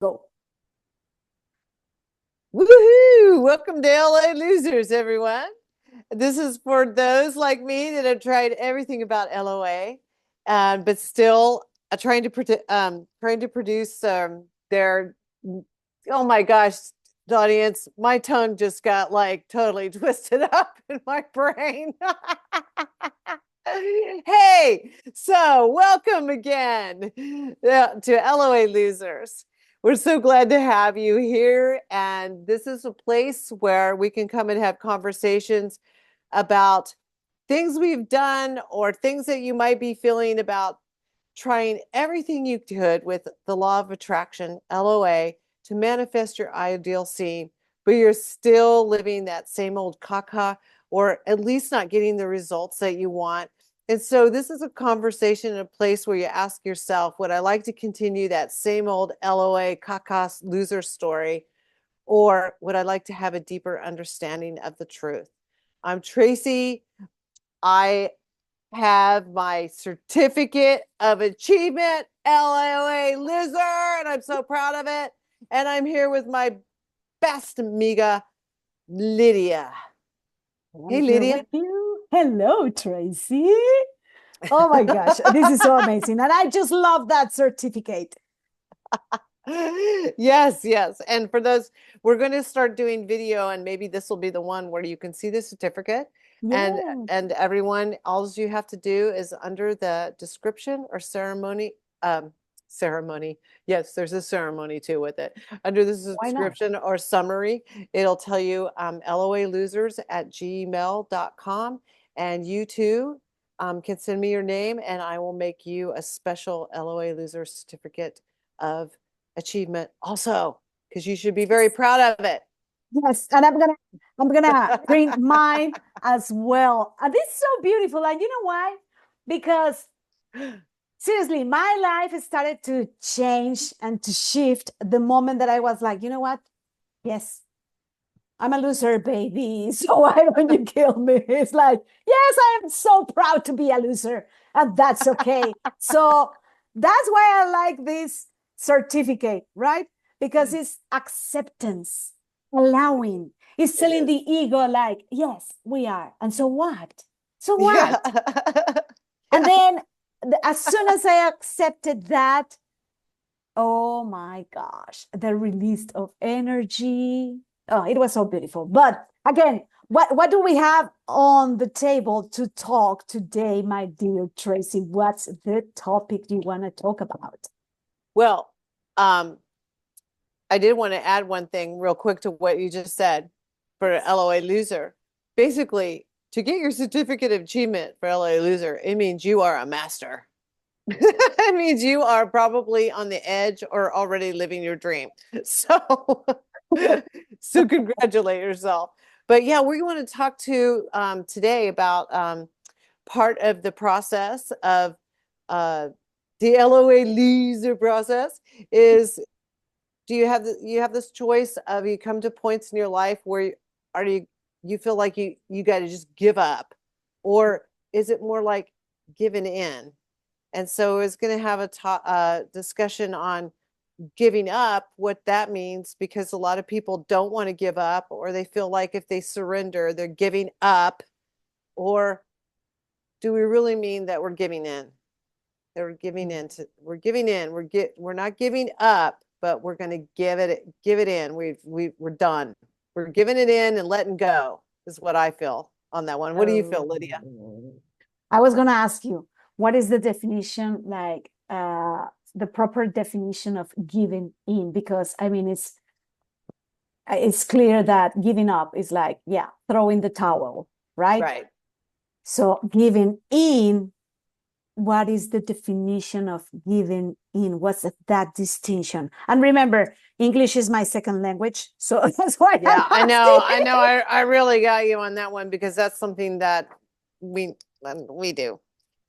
Go. Woohoo! Welcome to LA Losers, everyone. This is for those like me that have tried everything about LOA, but still trying to produce their. Oh my gosh, audience! My tongue just got like totally twisted up in my brain. Hey, so welcome again to LOA Losers. We're so glad to have you here. And this is a place where we can come and have conversations about things we've done or things that you might be feeling about trying everything you could with the law of attraction, LOA, to manifest your ideal scene, but you're still living that same old caca, or at least not getting the results that you want. And so this is a conversation in a place where you ask yourself, would I like to continue that same old LOA caca loser story? Or would I like to have a deeper understanding of the truth? I'm Tracy. I have my certificate of achievement, LOA loser, and I'm so proud of it. And I'm here with my best amiga, Lydia. I'm Hey, here Lydia. with you. Hello, Tracy. Oh my gosh, this is so amazing. And I just love that certificate. Yes, yes. And for those, we're going to start doing video, and maybe this will be the one where you can see the certificate. And Yes. and everyone, all you have to do is under the description or ceremony. Yes, there's a ceremony too with it. Under the Why not? subscription or summary, it'll tell you loalosers@gmail.com. And you too can send me your name, and I will make you a special LOA loser certificate of achievement also, because you should be very proud of it. Yes, and I'm gonna print mine as well. And this is so beautiful. And you know why? Because seriously, my life started to change and to shift the moment that I was like, you know what? Yes, I'm a loser, baby. So why don't you kill me? It's like, yes, I am so proud to be a loser, and that's okay. So that's why I like this certificate, right? Because it's acceptance, allowing. It's It telling is. the ego, like, yes, we are. And so what? So Yeah. what? And Yeah. then as soon as I accepted that, oh my gosh, the release of energy. Oh, it was so beautiful. But again, what do we have on the table to talk today, my dear Tracy? What's the topic you want to talk about? Well, um, I did want to add one thing real quick to what you just said for LOA loser. Basically, to get your certificate of achievement for LOA loser, it means you are a master. It means you are probably on the edge or already living your dream. So, so congratulate yourself. But yeah, we want to talk to today about part of the process of uh, the LOA loser process is, do you have this choice of, you come to points in your life where are you feel like you got to just give up, or is it more like giving in? And so it's going to have a discussion on giving up, what that means, because a lot of people don't want to give up, or they feel like if they surrender, they're giving up. Or do we really mean that we're giving in? They're giving in to, we're giving in. We're not giving up, but we're going to give it in. We're done. We're giving it in and letting go is what I feel on that one. What do you feel, Lydia? Oh. I was going to ask you, what is the definition, like the proper definition of giving in? Because I mean, it's clear that giving up is like, yeah, throwing the towel, right? Right. So giving in, what is the definition of giving in? What's that distinction? And remember, English is my second language, so that's why I'm Yeah, I asking. know. I know. I really got you on that one, because that's something that we we do.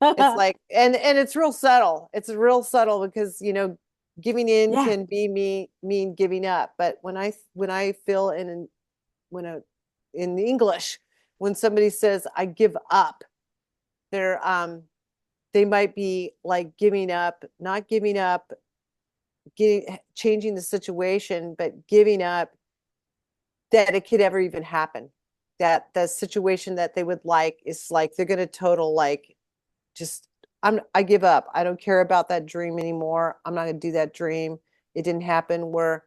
It's like, and it's real subtle. It's real subtle because, giving in Yeah. can be mean giving up. But when I feel when a, in English, when somebody says I give up, they're they might be like giving up, not giving up changing the situation, but giving up that it could ever even happen. That the situation that they would like is like they're going to total like just I give up. I don't care about that dream anymore. I'm not going to do that dream. It didn't happen. Where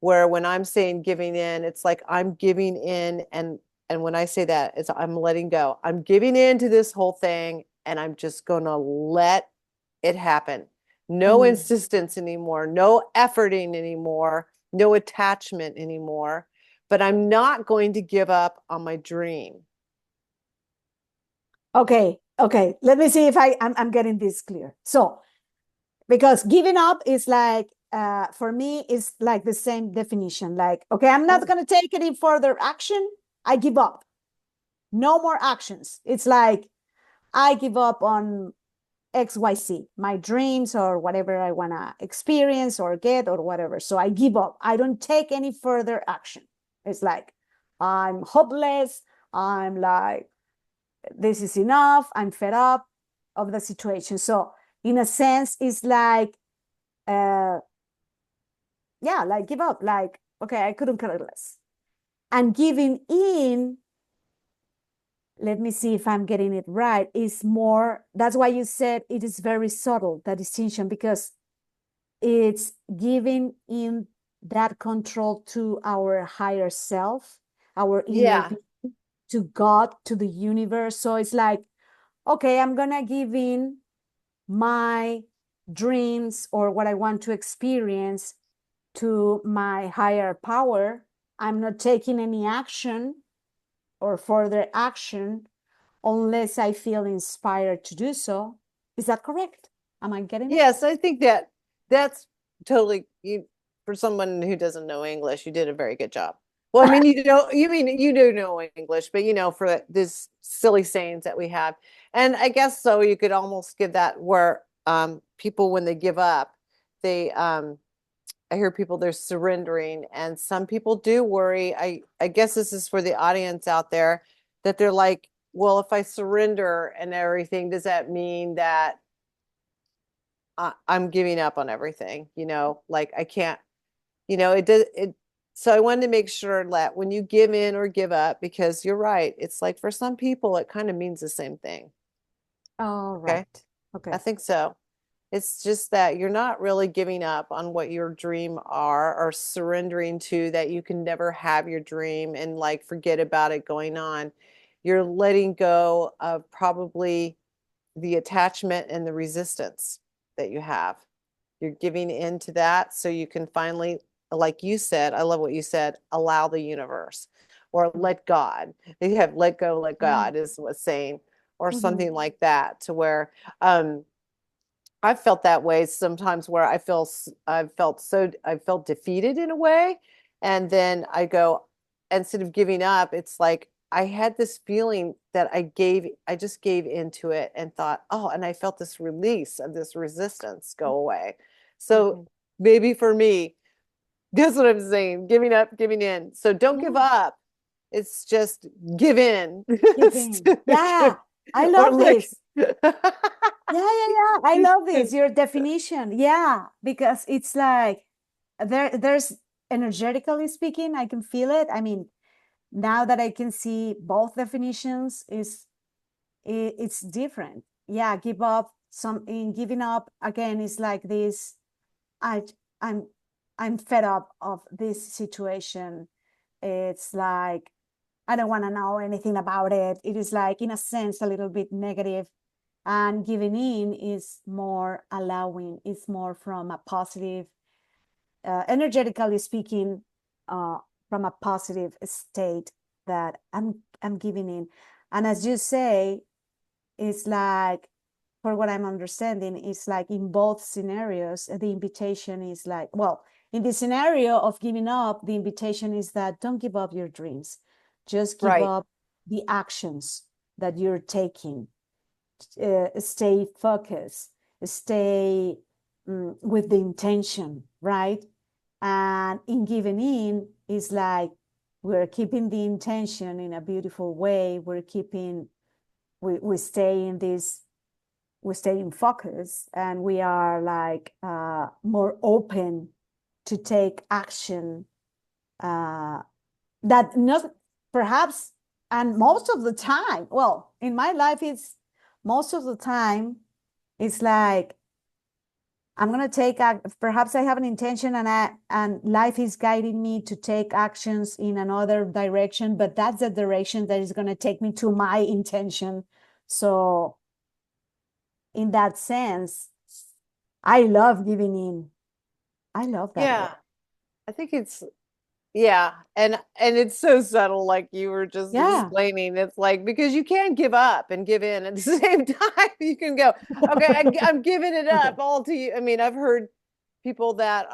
when I'm saying giving in, it's like I'm giving in, and when I say that, it's I'm letting go. I'm giving in to this whole thing, and I'm just going to let it happen. No Mm. insistence anymore, no efforting anymore, no attachment anymore, but I'm not going to give up on my dream. Okay, okay. Let me see if I'm getting this clear. So, because giving up is like, for me, is like the same definition. Like, okay, I'm not going to take any further action. I give up. No more actions. It's like I give up on XYZ, my dreams or whatever I want to experience or get or whatever. So I give up. I don't take any further action. It's like I'm hopeless. I'm like, this is enough. I'm fed up of the situation. So in a sense, it's like, yeah, like give up. Like, okay, I couldn't care less. And giving in, let me see if I'm getting it right, is more, that's why you said it is very subtle, that distinction, because it's giving in that control to our higher self, our inner Yeah. being, to God, to the universe. So it's like, okay, I'm gonna give in my dreams or what I want to experience to my higher power. I'm not taking any action or further action unless I feel inspired to do so. Is that correct? Am I getting it? Yes, I think that that's totally you for someone who doesn't know English, you did a very good job. Well, I mean, you mean you do know English, but for this silly sayings that we have. And I guess so you could almost give that where people when they give up, they I hear people they're surrendering, and some people do worry. I guess this is for the audience out there that they're like, well, if I surrender and everything, does that mean that I'm giving up on everything? Like I can't, it does it. So I wanted to make sure that when you give in or give up, because you're right, it's like for some people, it kind of means the same thing. All Okay. right. I Okay. think so. It's just that you're not really giving up on what your dream are or surrendering to that you can never have your dream and like forget about it going on. You're letting go of probably the attachment and the resistance that you have. You're giving in to that so you can finally, like you said, I love what you said, allow the universe or let God. They have let go, let Mm-hmm. God is what's saying, or Mm-hmm. something like that, to where I've felt that way sometimes where I felt defeated in a way. And then I go, instead of giving up, it's like I had this feeling that I just gave into it and thought, oh, and I felt this release of this resistance go away. So Okay. maybe for me, that's what I'm saying, giving up, giving in. So don't give Yeah. up. It's just give in. Give in. Yeah. I Or love like this. Yeah, yeah, yeah. I love this. Your definition. Yeah, because it's like there's energetically speaking, I can feel it. I mean, now that I can see both definitions, it's different. Yeah, give up. Some in giving up again is like this. I I'm I'm fed up of this situation. It's like I don't want to know anything about it. It is like, in a sense, a little bit negative. And giving in is more allowing, it's more from a positive, energetically speaking, from a positive state that I'm giving in. And as you say, it's like, for what I'm understanding, it's like in both scenarios, the invitation is like, well, in the scenario of giving up, the invitation is that don't give up your dreams. Just give right. up the actions that you're taking. Stay focused, stay with the intention, right? And in giving in is like we're keeping the intention in a beautiful way. We stay in this we stay in focus, and we are like more open to take action, that not perhaps, and most of the time, well, in my life, it's most of the time, it's like I'm going to take, perhaps I have an intention, and life is guiding me to take actions in another direction, but that's the direction that is going to take me to my intention. So in that sense, I love giving in. I love that Yeah, word. I think it's yeah, and it's so subtle, like you were just Yeah. explaining. It's like because you can't give up and give in at the same time. You can go, okay, I'm giving it Okay. up all to you. I mean, I've heard people that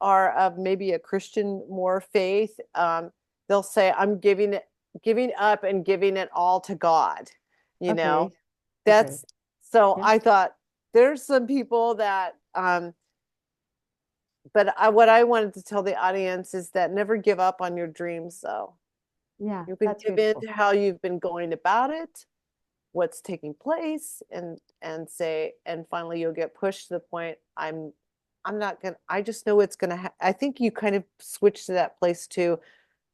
are of maybe a Christian more faith. They'll say, I'm giving up and giving it all to God. You know, Okay. Okay. that's so Yeah. I thought there's some people that but what I wanted to tell the audience is that never give up on your dreams, though. Yeah. You can That's give in beautiful. to how you've been going about it, what's taking place, and say, and finally you'll get pushed to the point, I'm not gonna, I just know it's gonna I think you kind of switch to that place too.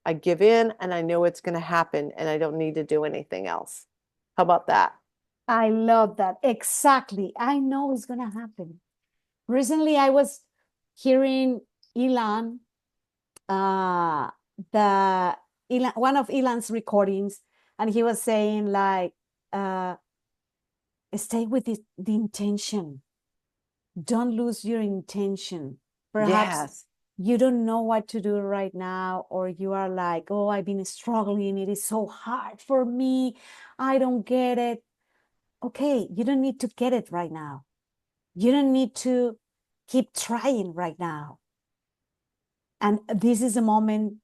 I give in and I know it's gonna happen and I don't need to do anything else. How about that? I love that. Exactly. I know it's going to happen. Recently, I was hearing Elon, uh, one of Elon's recordings, and he was saying like, uh, stay with the intention. Don't lose your intention. Perhaps Yes. you don't know what to do right now, or you are like, oh, I've been struggling. It is so hard for me. I don't get it. Okay, you don't need to get it right now. You don't need to keep trying right now. And this is a moment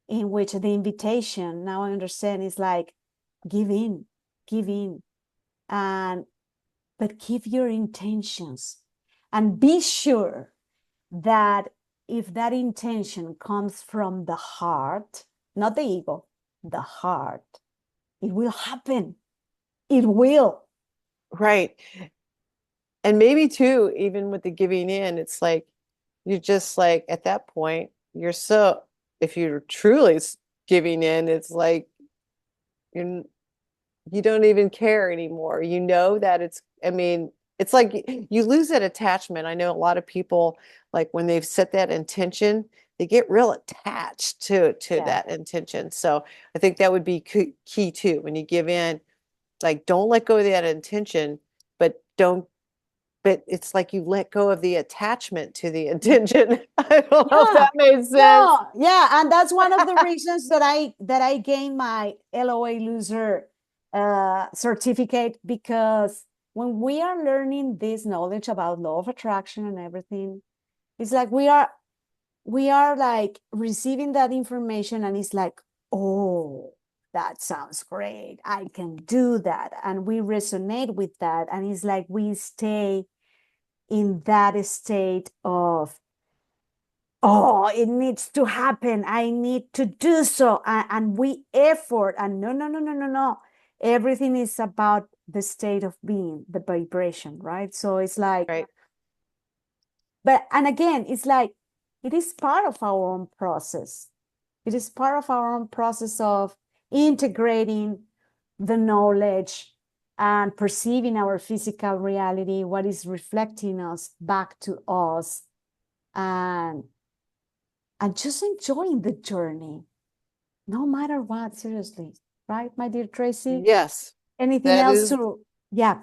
in which the invitation, now I understand, is like, give in, give in, and but keep your intentions, and be sure that if that intention comes from the heart, not the ego, the heart, it will happen. It will. Right. And maybe too, even with the giving in, it's like you're just like at that point, you're so, if you're truly giving in, it's like you're you don't even care anymore. You know that it's, I mean, it's like you lose that attachment. I know a lot of people, like when they've set that intention, they get real attached to Yeah. that intention. So I think that would be key too. When you give in, like don't let go of that intention, but don't, but it's like you let go of the attachment to the intention. I don't know if Yeah. that made sense. No, yeah, and that's one of the reasons that I gained my LOA loser certificate, because when we are learning this knowledge about law of attraction and everything, it's like we are like receiving that information, and it's like, oh, that sounds great. I can do that. And we resonate with that. And it's like we stay in that state of, oh, it needs to happen. I need to do so. And we effort. And no, no, no, no, no, no. Everything is about the state of being, the vibration, right? So it's like, Right. but, and again, it's like, it is part of our own process. It is part of our own process of integrating the knowledge and perceiving our physical reality, what is reflecting us back to us, and just enjoying the journey, no matter what, seriously. Right, my dear Tracy? Yes, Anything that else is to, yeah.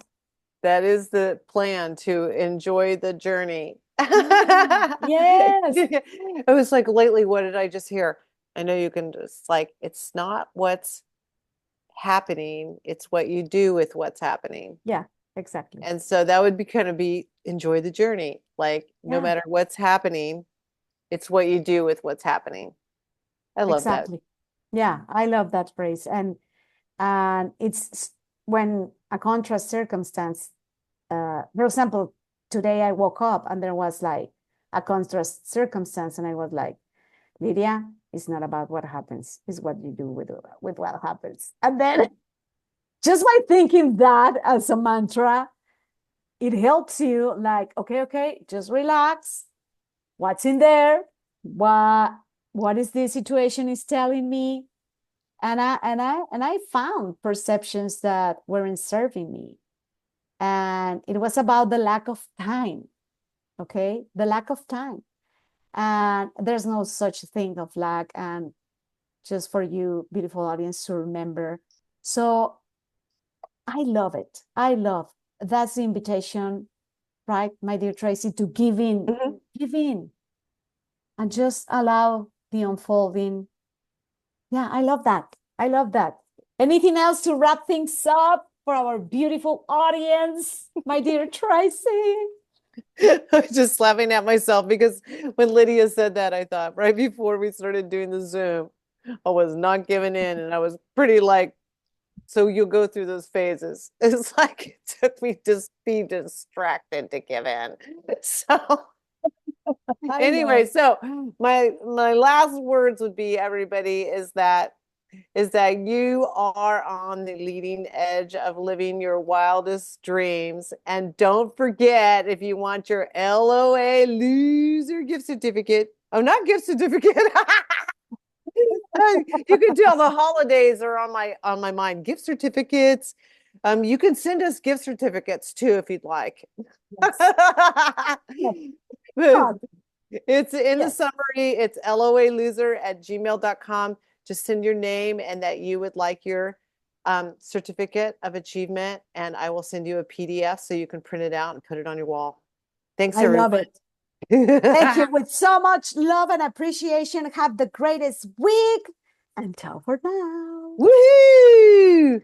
that is the plan, to enjoy the journey. Yes. It was like lately, what did I just hear? I know you can just like, it's not what's happening, it's what you do with what's happening. Yeah, exactly. And so that would be kind of be enjoy the journey. Like no Yeah, matter what's happening, it's what you do with what's happening. I love that. exactly. Yeah, I love that phrase. And it's when a contrast circumstance, for example, today I woke up and there was like a contrast circumstance, and I was like, Lydia, it's not about what happens, it's what you do with what happens. And then just by thinking that as a mantra, it helps you like, okay, just relax. What's in there? What is the situation is telling me? And I found perceptions that weren't serving me. And it was about the lack of time. Okay, the lack of time. And there's no such thing of lack. And just for you, beautiful audience, to remember. So I love it. I love that's the invitation, right, my dear Tracy, to give in, and just allow the unfolding. Yeah, I love that. I love that. Anything else to wrap things up for our beautiful audience, my dear Tracy? I was just laughing at myself because when Lydia said that, I thought right before we started doing the Zoom, I was not giving in, and I was pretty like, so you'll go through those phases. It's like it took me to be distracted to give in. So anyway, so my last words would be, everybody, is that you are on the leading edge of living your wildest dreams. And don't forget, if you want your LOA loser gift certificate, oh, not gift certificate. You can tell the holidays are on my mind. Gift certificates. You can send us gift certificates too if you'd like. Yes. It's in the Yes. summary. It's loaloser@gmail.com. Just send your name and that you would like your certificate of achievement, and I will send you a PDF so you can print it out and put it on your wall. Thanks, I love everyone. it. Thank you with so much love and appreciation. Have the greatest week. And ciao for now. Woohoo!